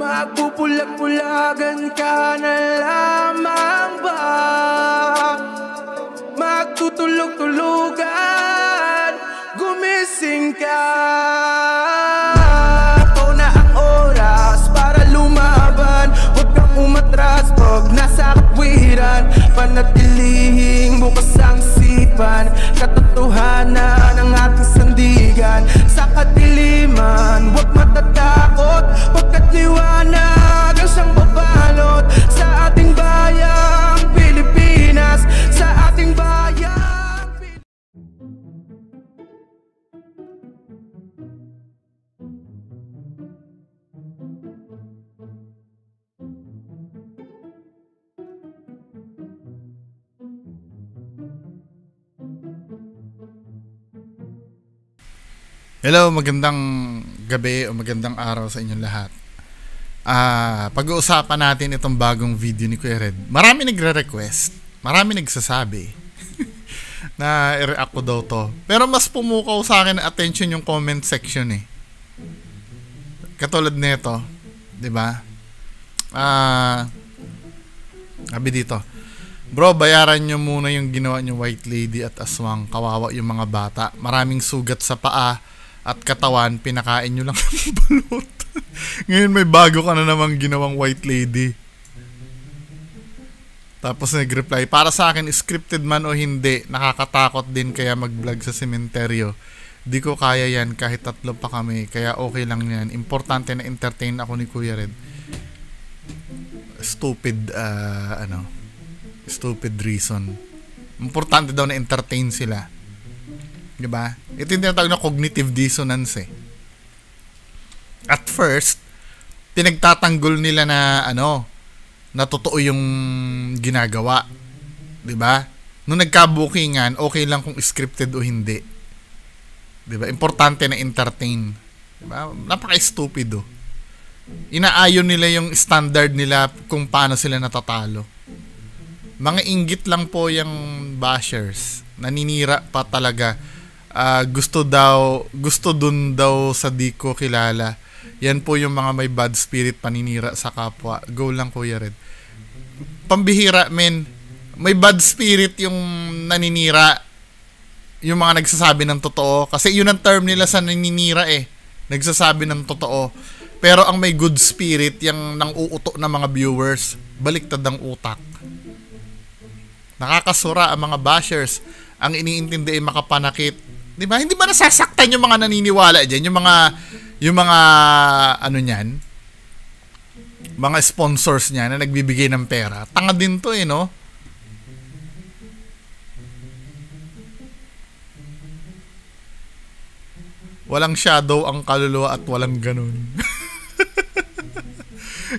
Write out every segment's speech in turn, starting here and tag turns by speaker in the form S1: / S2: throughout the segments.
S1: Magpupulag-pulagan ka na lamang ba? Magtutulog-tulugan, gumising ka. Ito na ang oras para lumaban. Huwag kang umatras pag nasa katwiran. Panatilihing bukas ang isipan. Katotohanan ang ating sandigan. Sa kadiliman, huwag matatakot. Pagkat liwanag ang siyang babalot sa ating bayang Pilipinas. Sa ating bayang
S2: Hello, magandang gabi o magandang araw sa inyong lahat. Pag-uusapan natin itong bagong video ni Kuya Red. Marami nagre-request, marami nagsasabi na i-react ko daw to. Pero mas pumukaw sa akin attention yung comment section eh. Katulad nito, 'di ba? Sabi dito, bro, bayaran nyo muna yung ginawa nyo White Lady at Aswang. Kawawa yung mga bata. Maraming sugat sa paa at katawan, pinakain nyo lang ng balot. Ngayon may bago ka na namang ginawang White Lady. Tapos nag-reply, para sa akin, scripted man o hindi, nakakatakot din kaya mag-vlog sa sementeryo. Di ko kaya yan kahit 3 pa kami, kaya okay lang yan. Importante na entertain ako ni Kuya Red. Stupid reason. Importante daw na entertain sila. Diba? Ito yung tinatawag na cognitive dissonance eh. At first, pinagtatanggol nila na na totoo yung ginagawa. Diba? Nung nagka-bookingan, okay lang kung scripted o hindi. Diba? Importante na entertain. Diba? Napaka-stupido. Inaayon nila yung standard nila kung paano sila natatalo. Mga inggit lang po yung bashers. Naninira pa talaga. Gusto dun daw sa di ko kilala. Yan po yung mga may bad spirit, paninira sa kapwa. Go lang, Kuya Red. Pambihira, men. May bad spirit yung naninira. Yung mga nagsasabi ng totoo. Kasi yun ang term nila sa naninira eh. Nagsasabi ng totoo. Pero ang may good spirit, yung nang uuto na mga viewers, baliktad ang utak. Nakakasura ang mga bashers. Ang iniintindi ay makapanakit. Di ba? Hindi ba nasasaktan yung mga naniniwala dyan? Yung mga niyan? Mga sponsors niya na nagbibigay ng pera. Tanga din to eh, no? Walang shadow ang kaluluwa at walang ganun.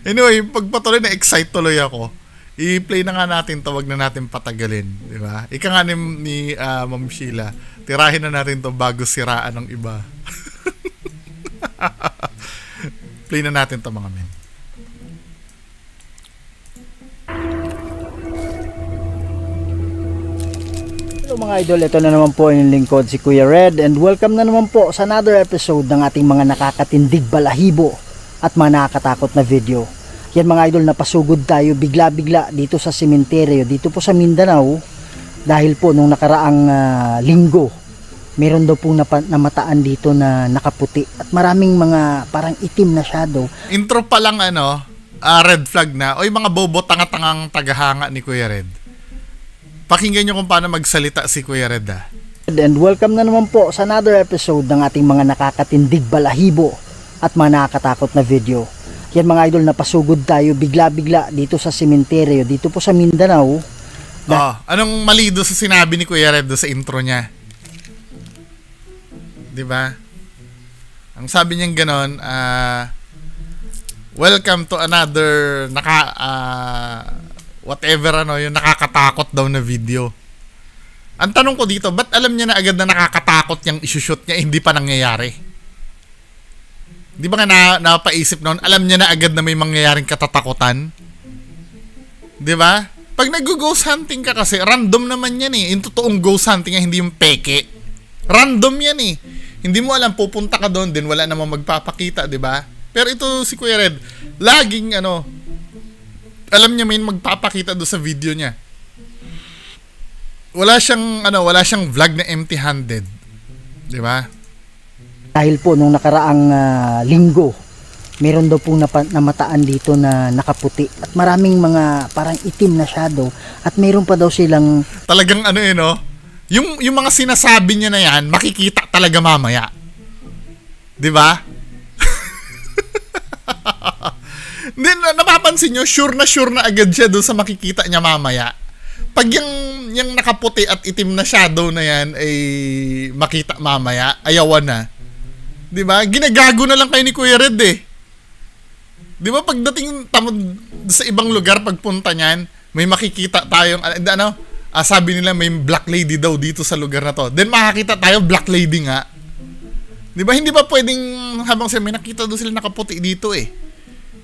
S2: Anyway, pagpatuloy na excite tuloy ako. I-play na nga natin to, wag na natin patagalin, di ba? Ika nga ni Ma'am Sheila, tirahin na natin to bago siraan ng iba. Play na natin to, mga men.
S3: Hello mga idol, ito na naman po yung lingkod si Kuya Red and welcome na naman po sa another episode ng ating mga nakakatindig balahibo at mga nakakatakot na video. Yan mga idol, napasugod tayo bigla-bigla dito sa sementeryo, dito po sa Mindanao, dahil po nung nakaraang linggo, meron daw pong namataan dito na nakaputi at maraming mga parang itim na shadow.
S2: Intro pa lang red flag na. Oy mga bobo, tanga-tangang tagahanga ni Kuya Red. Pakinggan nyo kung paano magsalita si Kuya Red
S3: And welcome na naman po sa another episode ng ating mga nakakatindig balahibo at mga nakakatakot na video. Yan mga idol, napasugod tayo bigla-bigla dito sa sementeryo, dito po sa Mindanao.
S2: Anong mali doon sa sinabi ni Kuya Red sa intro niya? 'Di ba? Ang sabi niya gano'n, welcome to another yung nakakatakot daw na video. Ang tanong ko dito, ba't alam niya na agad na nakakatakot yung isushoot niya, hindi pa nangyayari? Di ba nga napaisip noon, alam niya na agad na may mangyayaring katatakutan? Di ba? Pag nag-ghost hunting ka kasi, random naman yan eh. Yung totoong ghost hunting, hindi yung peke. Random yan eh. Hindi mo alam, pupunta ka doon din, wala namang magpapakita, di ba? Pero ito si Kuya Red, laging alam niya may magpapakita do sa video niya. Wala siyang vlog na empty-handed. 'Di ba?
S3: Dahil po nung nakaraang linggo, meron daw pong namataan dito na nakaputi at maraming mga parang itim na shadow at meron pa daw silang
S2: talagang yung mga sinasabi niya na yan, makikita talaga mamaya. 'Di ba? Hindi, napapansin nyo, sure na agad siya doon sa makikita niya mamaya. Pag yung nakaputi at itim na shadow na yan ay makita mamaya, ayawan na. 'Di ba? Ginagago na lang kayo ni Kuya Red eh. 'Di ba pagdating sa ibang lugar pagpunta niyan, may makikita tayong sabi nila may black lady daw dito sa lugar na to. Then makakita tayo black lady nga. 'Di ba? Hindi ba pwedeng habang may nakita doon sila nakaputi dito eh.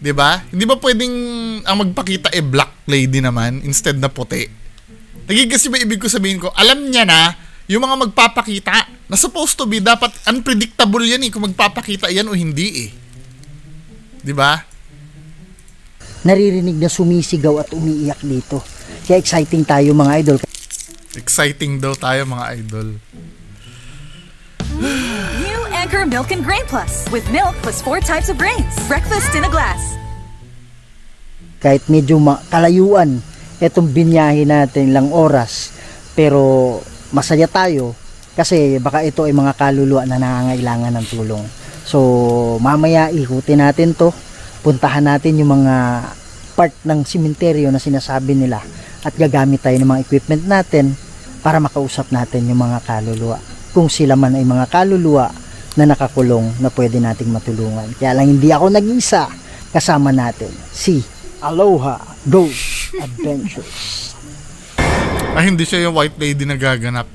S2: 'Di ba? Hindi ba pwedeng ang magpakita black lady naman instead na puti? Nagigets ba ibig ko sabihin ko? Alam niya na yung mga magpapakita na supposed to be dapat unpredictable yan kung magpapakita yan o hindi 'Di ba?
S3: naririnig na sumisigaw at umiiyak dito. Kaya exciting tayo mga idol.
S2: Exciting daw tayo mga idol.
S4: New Anchor Milk and Grain Plus with milk plus 4 types of grains. Breakfast in a glass.
S3: Kahit medyo kalayuan itong binyahe natin lang oras, pero masaya tayo kasi baka ito ay mga kaluluwa na nangangailangan ng tulong. So mamaya ikutin natin to, puntahan natin yung mga part ng simenteryo na sinasabi nila at gagamit tayo ng mga equipment natin para makausap natin yung mga kaluluwa, kung sila man ay mga kaluluwa na nakakulong na pwede nating matulungan. Kaya lang hindi ako nag-isa, kasama natin si Aloha Ghost Adventures.
S2: Hindi siya yung white lady na gaganap.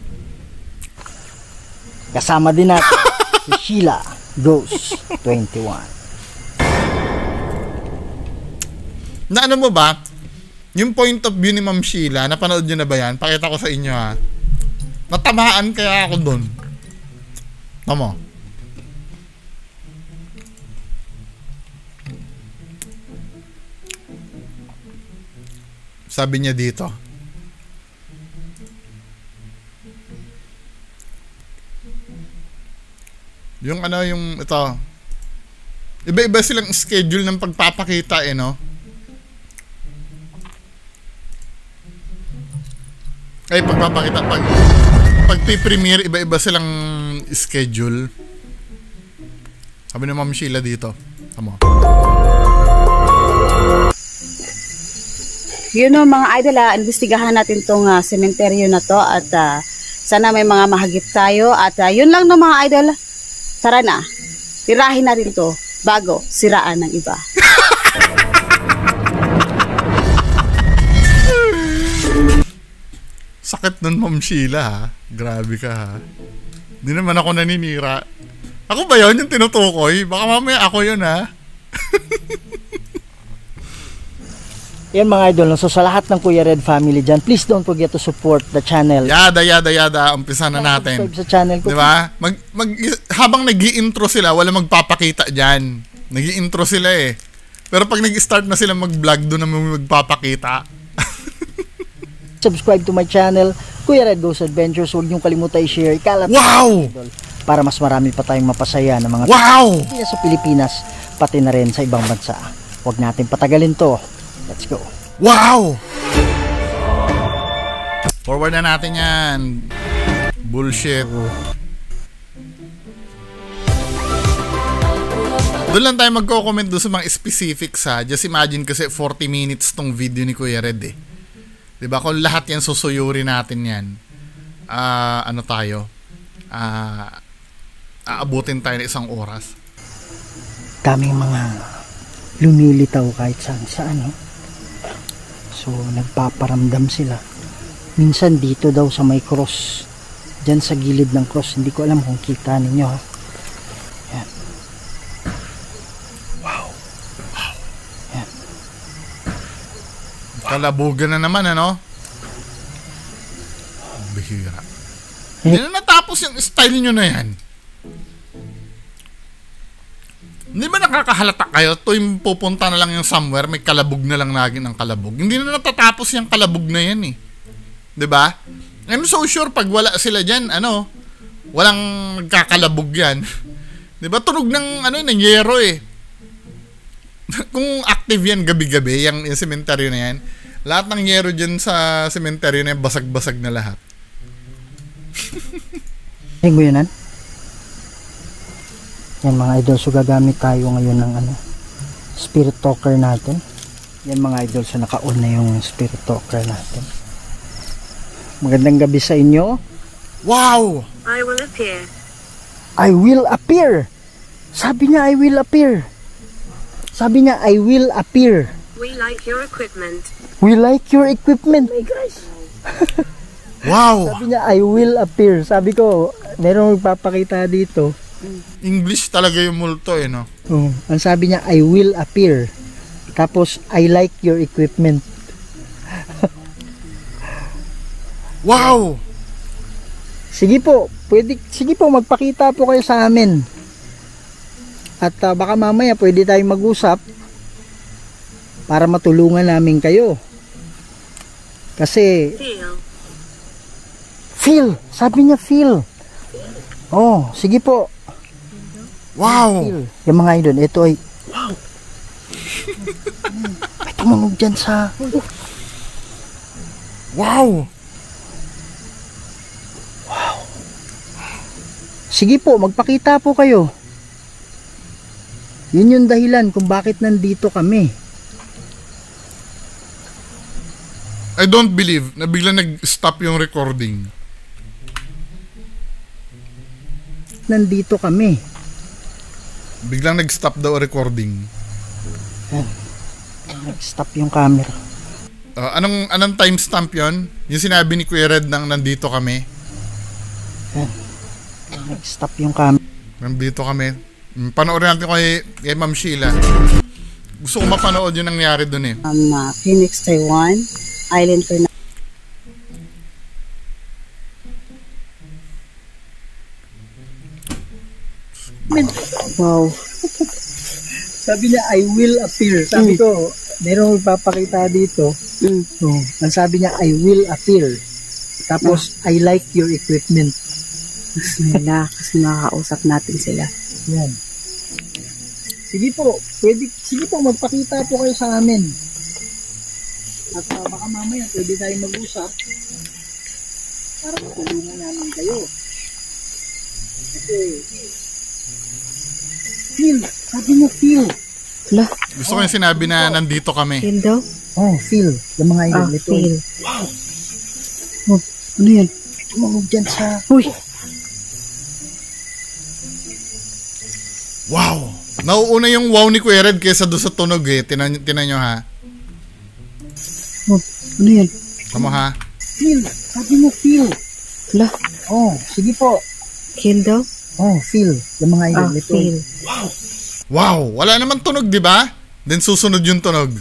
S3: Kasama din natin si Sheila Ghost 21.
S2: Na mo ba, yung point of view ni Ma'am Sheila, napanood nyo na ba yan? Pakita ko sa inyo ha. Natamaan kaya ako dun. Tama. Sabi niya dito. Yung yung ito. Iba-iba silang schedule ng pagpapakita no? Ay, pagpapakita. Pag pre-premiere, iba-iba silang schedule. Sabi ni Ma'am Sheila dito. Tama.
S5: Mga idol, investigahan natin tong sementeryo na to at sana may mga mahagip tayo at yun lang no mga idol. Tara na, tirahin natin to bago siraan ng iba.
S2: Sakit nun, Ma'am Sheila ha. Grabe ka ha. Hindi naman ako naninira. Ako ba yun yung tinutukoy? Baka mamaya ako yun ha.
S3: Yan mga idol, so sa lahat ng Kuya Red family dyan, please don't forget to support the channel.
S2: Yada. Umpisa na natin.
S3: Subscribe sa channel ko.
S2: Diba? Habang nag-i-intro sila, wala magpapakita dyan. Nag-i-intro sila eh. Pero pag nag-start na sila mag-vlog, doon naman magpapakita.
S3: Subscribe to my channel, Kuya Red Ghost Adventures. Huwag niyong kalimutan i-share.
S2: Wow!
S3: Idol, para mas marami pa tayong mapasaya ng mga
S2: wow!
S3: sa Pilipinas, pati na rin sa ibang bansa. Huwag natin patagalin to. Let's go.
S2: Wow! Forward na natin yan. Bullshit. Doon lang tayo magko-comment doon sa mga specifics ha. Just imagine kasi 40 minutes tong video ni Kuya Red eh. Diba? Kung lahat yan susuyuri natin yan, aabutin tayo ng 1 oras.
S3: Daming mga lumilitaw kahit saan. So, nagpaparamdam sila. Minsan dito daw sa may cross. Diyan sa gilid ng cross. Hindi ko alam kung kita ninyo ha. Yan. Wow. Yan.
S2: Kalabugan na naman Bihira. Hindi na natapos yung style nyo na yan. Hindi ba nakakahalata kayo tuwing pupunta na lang yung somewhere, may kalabog na lang lagi ng kalabog. Hindi na natatapos yung kalabog na yan eh. 'Di ba? I'm so sure pag wala sila diyan, walang nagkakalabog yan. 'Di ba? Tunog ng ng yero eh. Kung active yan gabi-gabi, yung sementeryo na yan, lahat ng yero diyan sa sementeryo na yan, basag-basag na lahat.
S3: Tingnan mo yun, yan mga idol, so gagamit tayo ngayon ng spirit talker natin. Yan mga idol, so naka-on na yung spirit talker natin. Magandang gabi sa inyo.
S2: Wow!
S6: I will appear.
S3: I will appear. Sabi niya I will appear. Sabi niya I will appear.
S6: We like your equipment.
S3: We like your equipment. My gosh.
S2: Wow!
S3: Sabi niya I will appear. Sabi ko, meron magpapakita dito.
S2: English talaga yung multo no?
S3: Ang sabi niya I will appear. Tapos I like your equipment.
S2: Wow!
S3: Sige po, sige po, magpakita po kayo sa amin. At baka mamaya pwede tayong mag-usap para matulungan namin kayo. Kasi feel, sabi niya feel. Sige po.
S2: Wow!
S3: Yung mga idol, ito ay wow. May tumunog dyan sa
S2: wow!
S3: Sige po, magpakita po kayo. Yun yung dahilan kung bakit nandito kami.
S2: I don't believe na bigla nag-stop yung recording.
S3: Nandito kami.
S2: Biglang nag-stop daw recording.
S3: Nag-stop yung camera.
S2: Anong timestamp yun? Yung sinabi ni Kuya Red nang nandito kami.
S3: Nag-stop yung camera.
S2: Nandito kami. Panoorin natin kay Ma'am Sheila. Gusto ko mapanood yung nangyari dun eh.
S5: Phoenix, Taiwan. Island for
S3: Wow. Sabi niya, I will appear. Sabi ko, merong magpapakita dito. Ang sabi niya, I will appear. Tapos, I like your equipment.
S5: kasi nakakausap natin sila.
S3: Yan. Sige po, sige po, magpakita po kayo sa amin. At baka mamaya, pwede tayong mag-usap para matulungan namin kayo. Kasi, feel. Sabi niya feel.
S2: Gusto ko yung sinabi na nandito kami.
S5: Feel daw?
S3: Feel. Yung mga idol.
S5: Feel.
S3: Wow. Ano yan? Tumawag dyan sa...
S5: Uy!
S2: Wow! Nauuna yung wow ni Kuya Red kaysa doon sa tunog eh. Tinan nyo ha.
S3: Ano yan?
S2: Tama ha?
S3: Feel. Sabi niya feel. Sige po.
S5: Feel daw?
S3: Feel. Yung mga idol.
S5: Feel.
S2: Wow! Wala naman tunog, di ba? Then susunod yung tunog.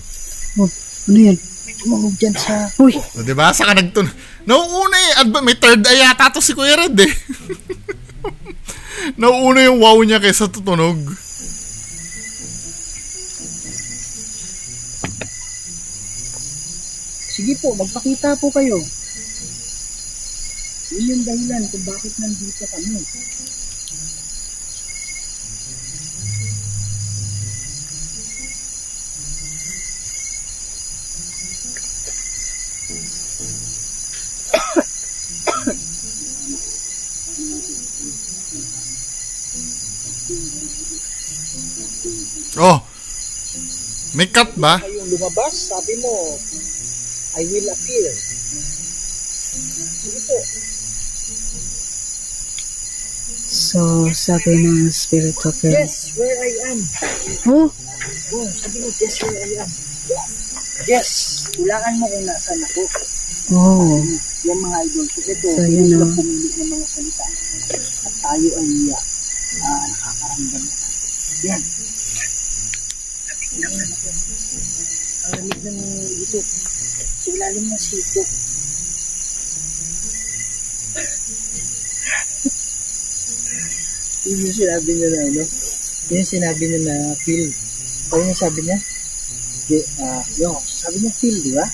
S3: Ano yan? Tumawag dyan sa...
S5: Uy!
S2: O, di ba? Saka nagtunog. Nauuna eh. May third eye yata to si Kuya Red eh. Nauuna yung wow niya kaysa tutunog.
S3: Sige po, magpakita po kayo. Yun yung dahilan kung bakit nandito kami.
S2: Oh! May cut ba?
S3: Kayong lumabas, sabi mo, I will appear. Sige po.
S5: So, sabi ng spirit talker.
S3: Yes, where I am. Sabi mo, yes, where I am. Yes. Hulaan mo kung nasaan ako. Yung mga idol. Kasi ito,
S5: So, yun
S3: lang
S5: o.
S3: pumili ng mga salita. At tayo ay nakakaramdam. Yan. Lamig lang ako. Ang lamig ng ito. Sa ilalim ng sito. Yun yung sinabi niya na, Yun yung sinabi niya na feel. Ano yung sabi niya? Sabi niya feel, di ba?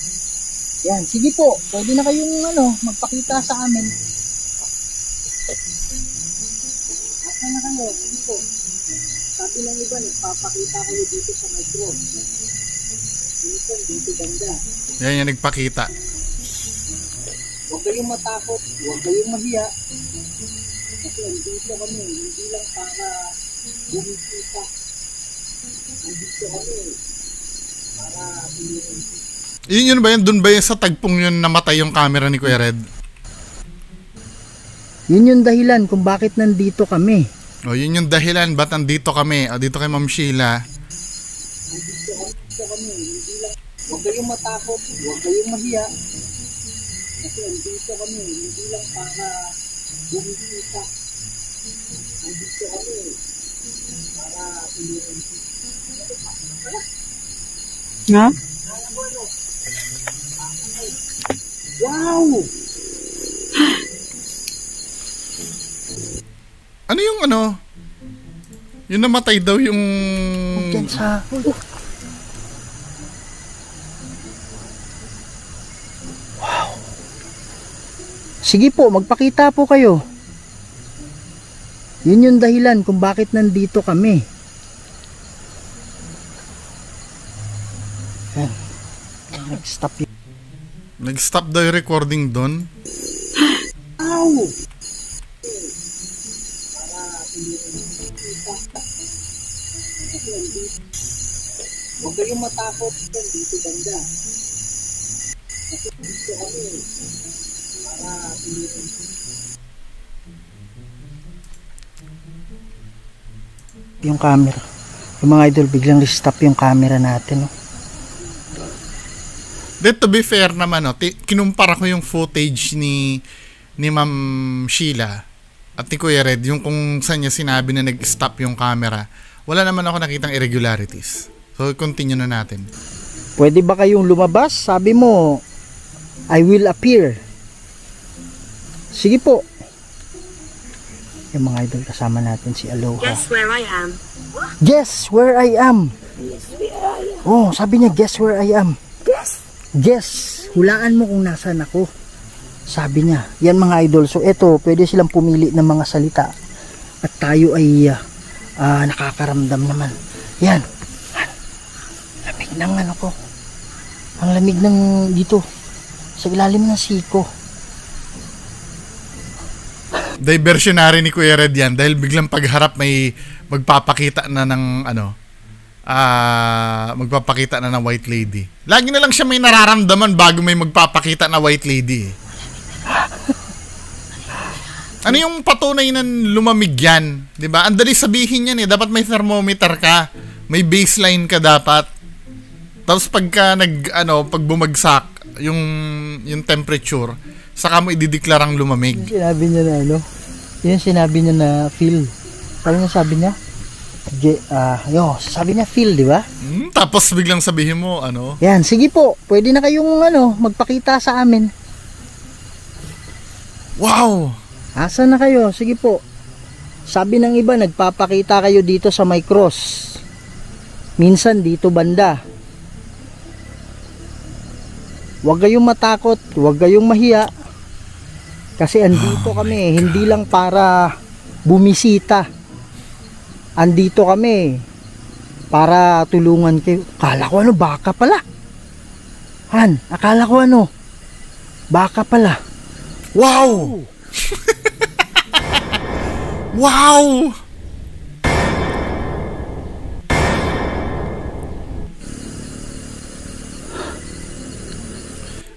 S3: Yan, sige po. Pwede na kayong magpakita sa amin. Asa na kayo? Sige po. Sabi ng iba, nagpapakita kayo dito sa micro. Dito ganda.
S2: Yan yung nagpakita.
S3: Huwag kayong matakot, huwag kayong mahiya. Kasi andito kami, hindi lang para bumikita. Andito kami para
S2: Yun ba yun? Doon ba yun sa tagpong yun namatay yung camera ni Kuya Red?
S3: Yun yung dahilan kung bakit nandito kami.
S2: O, yun yung dahilan ba't nandito kami. O, dito kay Ma'am Sheila.
S3: Andito kami, hindi lang. Huwag kayong matakot, huwag kayong mahiya. Kasi andito kami, hindi lang para bumikita. Andito kami para tulungan.
S5: Ha?
S3: Wow!
S2: Ano yung yung namatay daw yung...
S3: Yan sa... Wow! Sige po, magpakita po kayo. Yun yung dahilan kung bakit nandito kami. Yan. Nag-stop yun.
S2: Nag-stop daw yung recording doon.
S3: Ow! Huwag kayong matakot. Dito ganda. Kasi dito kami para tulungan. Yung camera. Yung mga idol, biglang stop yung camera natin. No?
S2: To be fair naman, kinumpara ko yung footage ni Ma'am Sheila at ni Kuya Red, yung kung saan niya sinabi na nag-stop yung camera. Wala naman ako nakitang irregularities. So, continue na natin.
S3: Pwede ba kayong lumabas? Sabi mo, I will appear. Sige po. Yung mga idol, kasama natin si Aloha.
S6: Guess where I am.
S3: Guess where I am. Oh, sabi niya, guess where I am. Guess. Hulaan mo kung nasaan ako. Sabi niya. Yan mga idol. So, eto, pwede silang pumili ng mga salita. At tayo ay nakakaramdam naman. Yan. Lamig ng ko. Ang lamig ng dito. Sa ilalim ng siko.
S2: Diversionary ni Kuya Red yan dahil biglang pagharap may magpapakita na ng magpapakita na ng white lady. Lagi na lang siya may nararamdaman bago may magpapakita na white lady. Ano yung patunay na lumamig yan? 'Di ba? Ang dali sabihin yan eh. Dapat may thermometer ka. May baseline ka dapat. Tapos pagka pag bumagsak yung temperature, saka mo idideklarang lumamig.
S3: Yung sinabi niya na yung sinabi niya na feel. Ano sabi niya? Sabi niya feel, di ba?
S2: Tapos biglang sabihin mo,
S3: Yan, sige po. Pwede na kayong magpakita sa amin.
S2: Wow!
S3: Asa na kayo? Sige po. Sabi ng iba, nagpapakita kayo dito sa may cross. Minsan dito banda. Huwag kayong matakot, huwag kayong mahiya. Kasi andito kami, hindi lang para bumisita. Andito kami para tulungan kayo. Akala ko baka pala. Akala ko baka pala.
S2: Wow! Wow!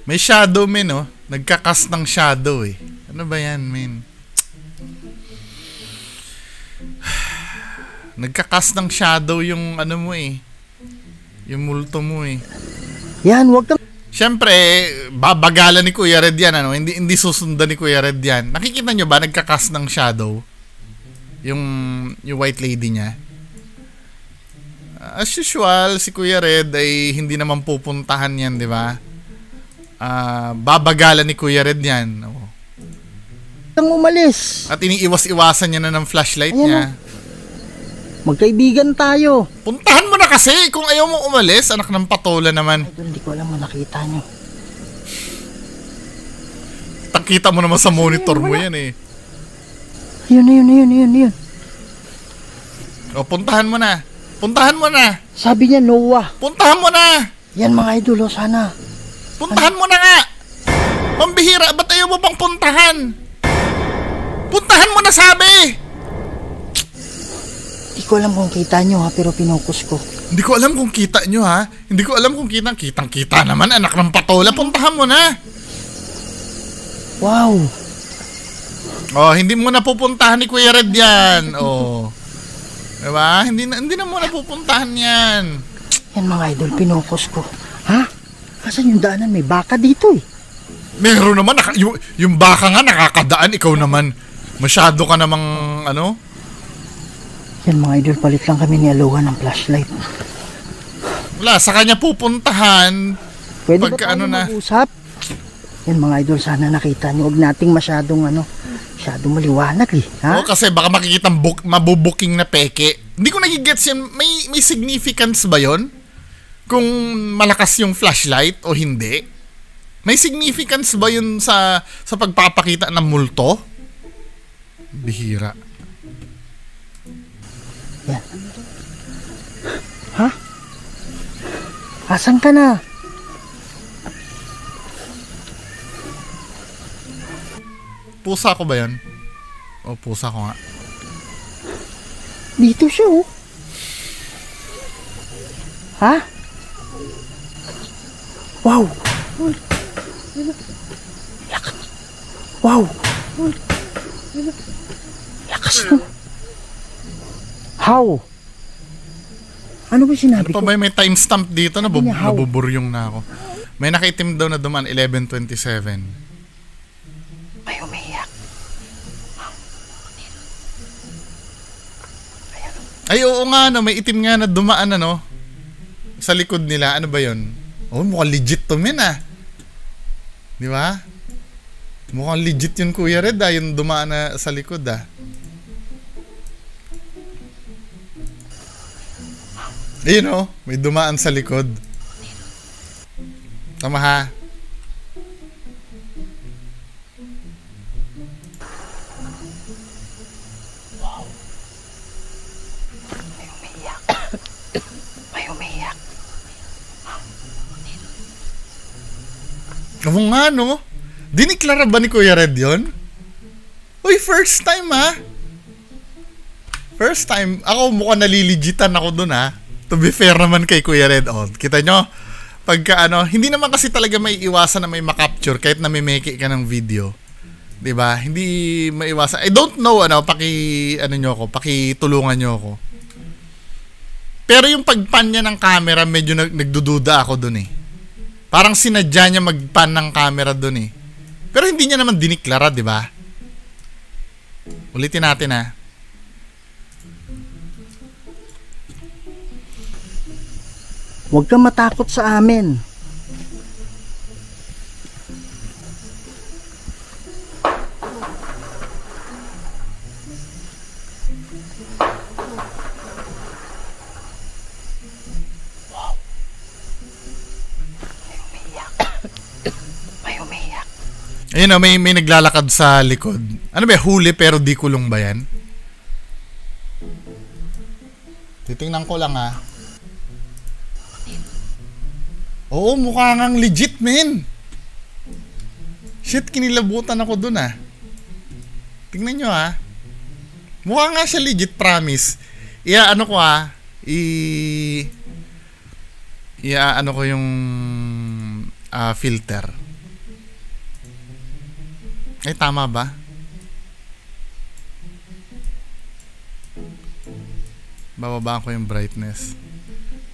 S2: May shadow, men, Nagkakas ng shadow, eh. Ano ba yan, men? Nagkakas ng shadow yung mo, eh. Yung multo mo, eh.
S3: Yan, wag kang...
S2: Siyempre, babagalan ni Kuya Red yan, Hindi susundan ni Kuya Red yan. Nakikita nyo ba, nagkakas ng shadow? Yung white lady niya. As usual, si Kuya Red ay hindi naman pupuntahan yan, di ba? Babagalan ni Kuya Red yan.
S3: Kang umalis.
S2: At iniiwas-iwasan niya na ng flashlight niya.
S3: Magkaibigan tayo.
S2: Puntahan mo na kasi kung ayaw mo umalis, anak ng patola naman.
S3: Idol, hindi ko alam mo nakita nyo.
S2: Takita mo naman sa monitor mo yan eh.
S3: Ayun.
S2: O, puntahan mo na. Puntahan mo na.
S3: Sabi niya Noah.
S2: Puntahan mo na.
S3: Yan mga idol, sana.
S2: Puntahan mo na nga. Pambihira, ba't ayaw mo pang puntahan? Puntahan mo na sabi.
S3: Hindi ko alam kung kita nyo ha, pero pinukus ko.
S2: Hindi ko alam kung kita nyo ha. Hindi ko alam kung kitang-kita naman, anak ng patola. Puntahan mo na.
S3: Wow.
S2: Oh, hindi mo na pupuntahan ni Kuya Red yan. Oh. Diba? Hindi na mo na pupuntahan yan.
S3: Yan mga idol, pinukus ko. Ha? Kasan yung daanan? May baka dito eh.
S2: Meron naman. Yung baka nga nakakadaan. Ikaw naman. Masyado ka namang ano?
S3: Yan mga idol, palit lang kami ni Aloha ng flashlight.
S2: Wala, sa kanya pupuntahan.
S3: Pwede ba
S2: pagka
S3: tayo
S2: ano na
S3: mag-usap? Yan mga idol, sana nakita nyo. Huwag nating masyadong maliwanag eh. Ha?
S2: Oo, kasi baka makikita mabubuking na peke. Hindi ko nagigets yan. May significance ba yon? Kung malakas yung flashlight o hindi? May significance ba yun sa pagpapakita ng multo? Bihira.
S3: Yan. Ha? Asan ka na?
S2: Pusa ko ba yan? O, pusa ko nga.
S3: Dito siya oh. Ha? Wow. Wow. Lakas to. How? Ano ba sinabi
S2: Ano
S3: ko?
S2: pa ba may timestamp dito?
S3: niya, how?
S2: Nabuburyong na ako. May nakaitim daw na duman, 11:27.
S3: May umiyak.
S2: Ay, oo nga, no, may itim nga na dumaan, ano, sa likod nila. Ano ba yun? Oh, mukhang legit to, men, ah. Di ba? Mukhang legit yun, Kuya Red, ah, yung dumaan na sa likod, ah. Ayun, oh, may dumaan sa likod. Tama, ha?
S3: May umiyak.
S2: Oo nga, no? Diniklara ba ni Kuya Red yun? Uy, first time, ha? First time. Ako mukhang naliligitan ako dun, ha? To be fair naman kay Kuya Red. Oh, kita nyo? Pagka ano, hindi naman kasi talaga may iwasan na may makapture kahit na may meke ka ng video. 'Di ba? Hindi maiwasan. I don't know, ano, pakitulungan nyo ako. Pero yung pagpan niya ng camera, medyo nagdududa ako dun eh. Parang sinadya niya magpan ng camera dun eh. Pero hindi niya naman diniklara, di ba? Ulitin natin, ha.
S3: Huwag kang matakot sa amin. May umiyak.
S2: Ayun o, may naglalakad sa likod. Ano ba, huli pero di kulong ba yan? Titingnan ko lang, ha. Oo, mukha ngang legit, men. Shit, kinilabutan ako dun, ha. Tingnan nyo, ha. Mukha nga siya legit, promise. Ano ko, ha. Ano ko yung filter. Ay, tama ba? Bababaan ko yung brightness.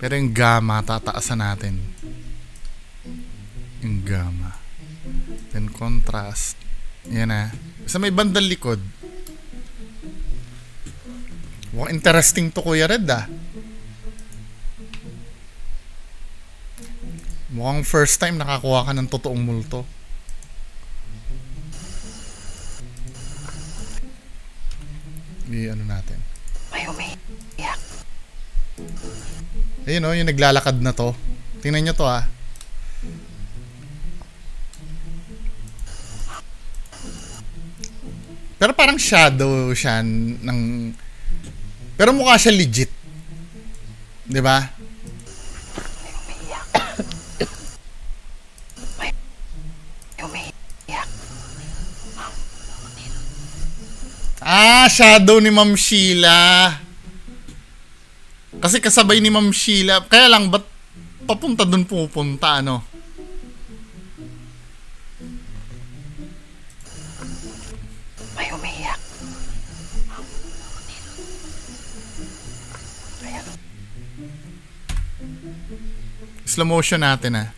S2: Pero yung gamma, tataasan natin. Yung gamma. Then contrast. Yan na. Sa may bandang likod. Wow, interesting to, Kuya Red, ah. Mukhang first time nakakuha ka ng totoong multo. Ano natin?
S3: May umiyak.
S2: Ayun oh, yung naglalakad na to. Tingnan nyo to ah. Pero parang shadow siya ng... Pero mukha siya legit. 'Di ba? Ah, shadow ni Ma'am Sheila. Kasi kasabay ni Ma'am Sheila. Kaya lang, ba't papunta dun pupunta, ano?
S3: May umiiyak.
S2: Slow motion natin, ah.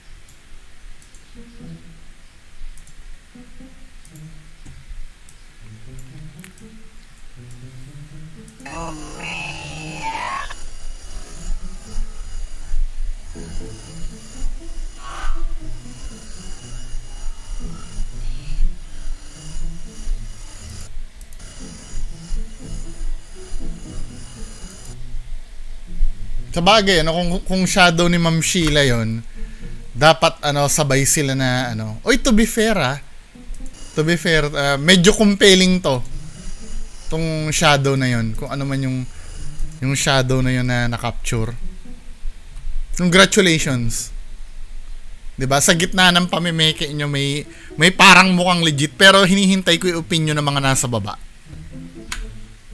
S2: Sa bagay, ano, kung shadow ni Ma'am Sheila yon, dapat ano, sabay sila na ano. Oy, to be fair, medyo compelling to. Tong shadow na yon, kung ano man yung shadow na yon na na-capture. Congratulations. 'Di ba? Sa gitna ng pamimeke nyo may parang mukhang legit, pero hinihintay ko yung opinion ng mga nasa baba.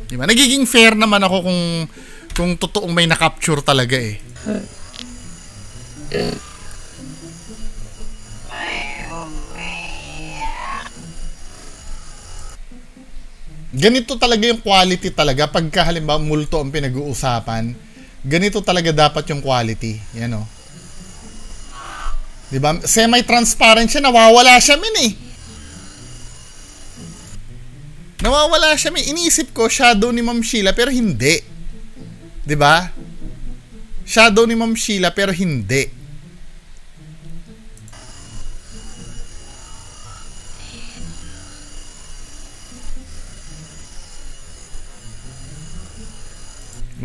S2: 'Di ba? Nagiging fair naman ako kung totoong may na-capture talaga eh. Ganito talaga yung quality talaga. Pagka halimbawa multo ang pinag-uusapan, ganito talaga dapat yung quality. Yan o. Diba? Semi-transparent siya, nawawala siya min eh. Nawawala siya min. Iniisip ko, shadow ni Ma'am Sheila, pero hindi. 'Di ba? Shadow ni Ma'am Sheila pero hindi.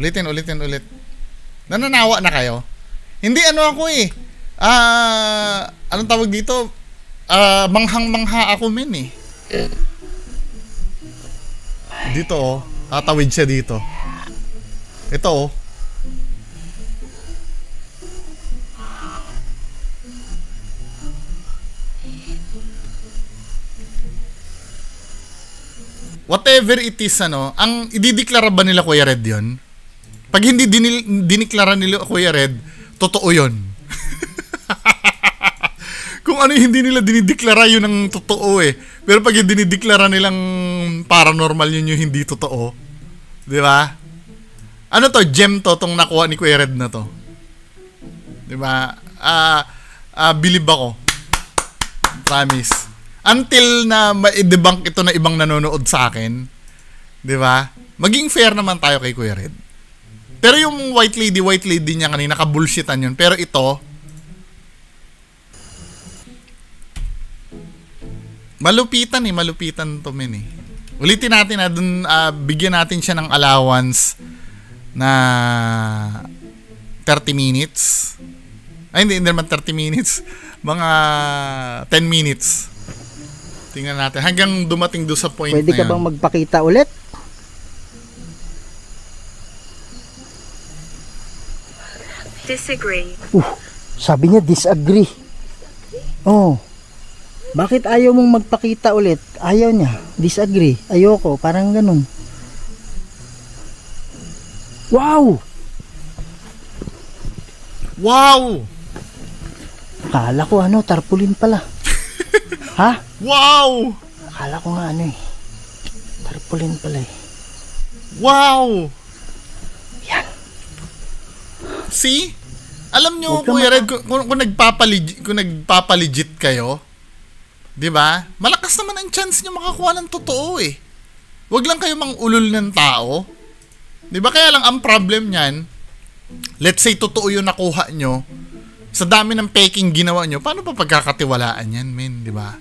S2: Ulitin. Nananawa na kayo? Hindi ano ako eh. Anong tawag dito? Manghang-mangha ako min eh. Dito oh. Tatawid siya dito. Ito oh. Whatever it is, ano, ang idideklara ba nila Kuya Red yun? Pag hindi diniklara nila Kuya Red, totoo yun. Kung ano yung hindi nila dinideklara, yun ang totoo eh. Pero pag yung dinideklara nilang paranormal, yun yung hindi totoo. Di ba? Ano to? Gem to, tong nakuha ni Kuya Red na to. Diba? Believe ako. Promise. Until na ma-debunk ito na ibang nanonood sa akin. Diba? Maging fair naman tayo kay Kuya Red. Pero yung white lady niya kanina, naka-bullshitan yun. Pero ito, malupitan to men eh. Ulitin natin na dun, bigyan natin siya ng allowance na 30 minutes. Ay, hindi naman 30 minutes. Mga 10 minutes. Tingnan natin. Hanggang dumating doon sa point
S3: Pwede
S2: na
S3: ka
S2: yun.
S3: bang magpakita ulit?
S6: Disagree.
S3: Sabi niya disagree. Oh. Bakit ayaw mong magpakita ulit? Ayaw niya. Disagree. Ayoko. Parang ganun. Wow!
S2: Wow!
S3: Akala ko ano, tarpaulin pala. Ha?
S2: Wow!
S3: Akala ko nga ano eh. Tarpaulin pala eh.
S2: Wow!
S3: Yan.
S2: See? Alam nyo,
S3: Huwag ka
S2: Kuya Red, kung nagpapalegit kayo, di ba? Malakas naman ang chance nyo makakuha ng totoo eh. Huwag lang kayo mangulol ng tao. Di ba? Kaya lang ang problem niyan, let's say totoo yung nakuha nyo, sa dami ng peking ginawa nyo, paano pa pagkakatiwalaan yan, men? Di ba?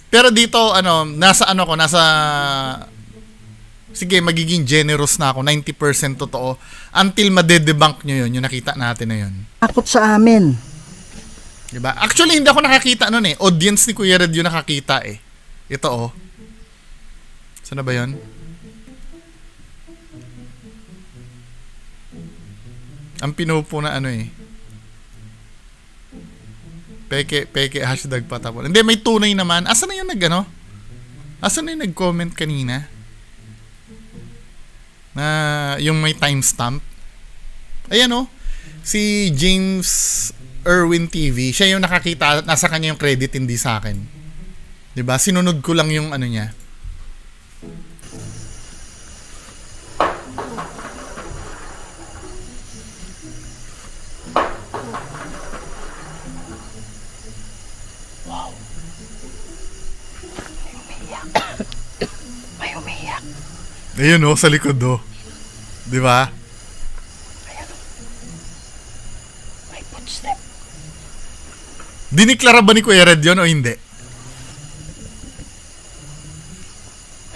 S2: Pero dito, nasa sige, magiging generous na ako, 90% totoo, until madedebunk nyo yun, yung nakita natin na yun.
S3: Takot sa amin.
S2: Diba? Actually, hindi ako nakakita nun eh. Audience ni Kuya Red yung nakakita eh. Ito oh. Saan na ba yun? Ang pinupo na ano eh. Peke, hashtag patapon. Hindi, may tunay naman. Asan na yung Asan na yung nag-comment kanina? Na yung may timestamp. Ayan oh. Si James Irwin TV. Siya yung nakakita. Nasa kanya yung credit, hindi sa akin. Diba? Sinunod ko lang yung ano niya. Ayun oh, sa likod oh. Di ba?
S3: Ayan. May footstep.
S2: Diniklara ba ni Kuya Red yun o hindi?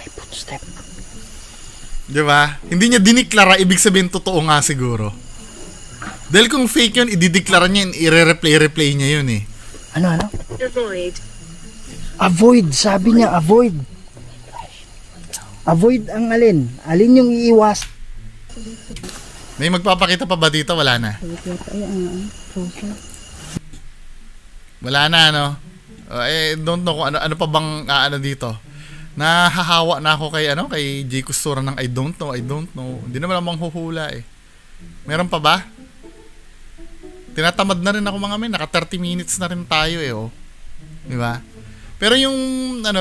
S3: May footstep.
S2: Di ba? Hindi niya diniklara, ibig sabihin totoo nga siguro. Dahil kung fake yun, idideklara niya, i-replay niya yun eh.
S3: Ano?
S6: Avoid.
S3: Avoid, sabi niya, avoid. Avoid ang alin? Alin yung iiwas?
S2: May magpapakita pa ba dito? Wala na. Wala na, ano? Don't know kung ano pa bang dito. Nahahawa na ako kay Jay Costura ng I don't know. Hindi naman namang huhula eh. Meron pa ba? Tinatamad na rin ako mga men. Naka 30 minutes na rin tayo eh, oh. Di ba? Pero yung na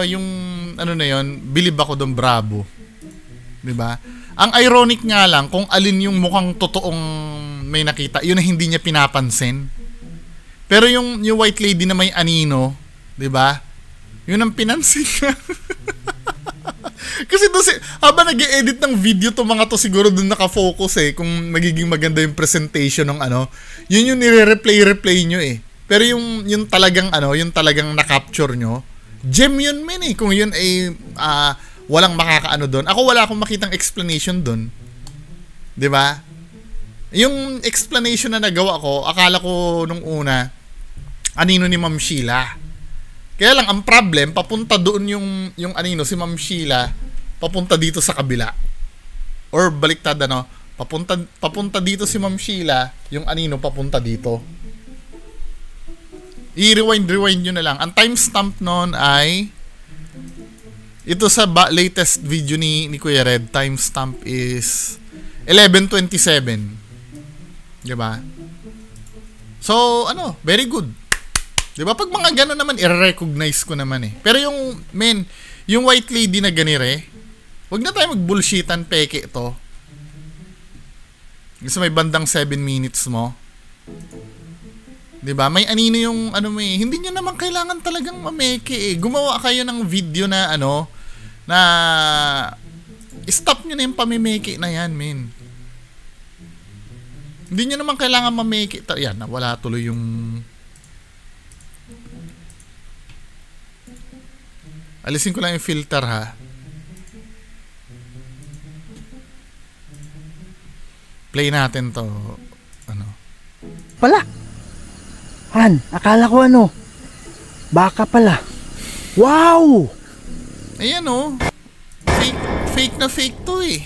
S2: yon, believe ako doon, bravo. 'Di ba? Ang ironic nga lang kung alin yung mukhang totoong may nakita, yun na hindi niya pinapansin. Pero yung white lady na may anino, 'di ba? Yun ang pinansin niya. Kasi doon habang nag-e-edit ng video to mga to, siguro doon naka-focus eh kung magiging maganda yung presentation ng yun yung nire-replay nyo eh. Pero yung talagang yung talagang na-capture nyo, gem yun men eh. Kung yun ay walang makakaano doon. Ako wala akong makitang explanation doon. 'Di ba? Yung explanation na nagawa ko, akala ko nung una anino ni Ma'am Sheila. Kaya lang ang problem, papunta doon yung anino si Ma'am Sheila, papunta dito sa kabila. Or baliktad papunta dito si Ma'am Sheila, yung anino papunta dito. I-rewind nyo na lang. Ang timestamp nun ay ito sa latest video ni Kuya Red. Timestamp is 11:27. Diba? So, very good. Diba? Pag mga gano'n naman, i-recognize ko naman eh. Pero yung white lady na ganire, wag na tayo mag-bullshitan, peke ito. Kasi may bandang 7 minutes mo. 'Di ba? May anino yung hindi niyo naman kailangan talagang mameke eh. Gumawa kayo ng video na na stop niyo na yung pamimeke na yan, men. Hindi niyo naman kailangan mameke. Yan, wala tuloy yung alisin ko lang yung filter ha. Play natin to.
S3: Pala. Han, akala ko baka pala. Wow!
S2: Ayan fake na fake to eh.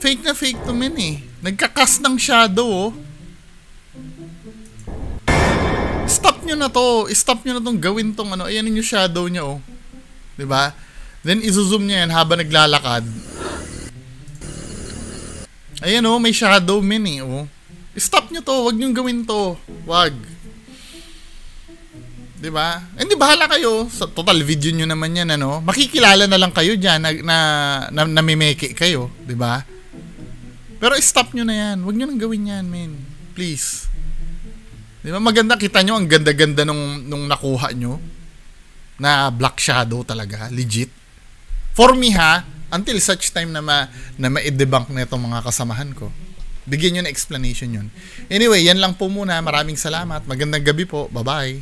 S2: Fake na fake to men eh. Nagkakas ng shadow oh. Stop nyo na to. Stop nyo na tong gawin tong ayan yung shadow niya oh. 'Di ba? Then i-zoom niya yan habang naglalakad. Ayan oh, may shadow men eh oh. Stop nyo to, wag nyo gawin to. Wag. 'Di ba? Hindi bahala kayo. Sa total video nyo naman yan makikilala na lang kayo diyan na namimeke kayo, 'di ba? Pero stop nyo na yan. Wag nyo nang gawin yan, men. Please. 'Di ba? Maganda, kita nyo ang ganda-ganda nung nakuha nyo. Na black shadow talaga, legit. For me ha, until such time na ma-debunk na itong mga kasamahan ko. Bigyan nyo na explanation yun. Anyway, yan lang po muna. Maraming salamat. Magandang gabi po. Bye-bye.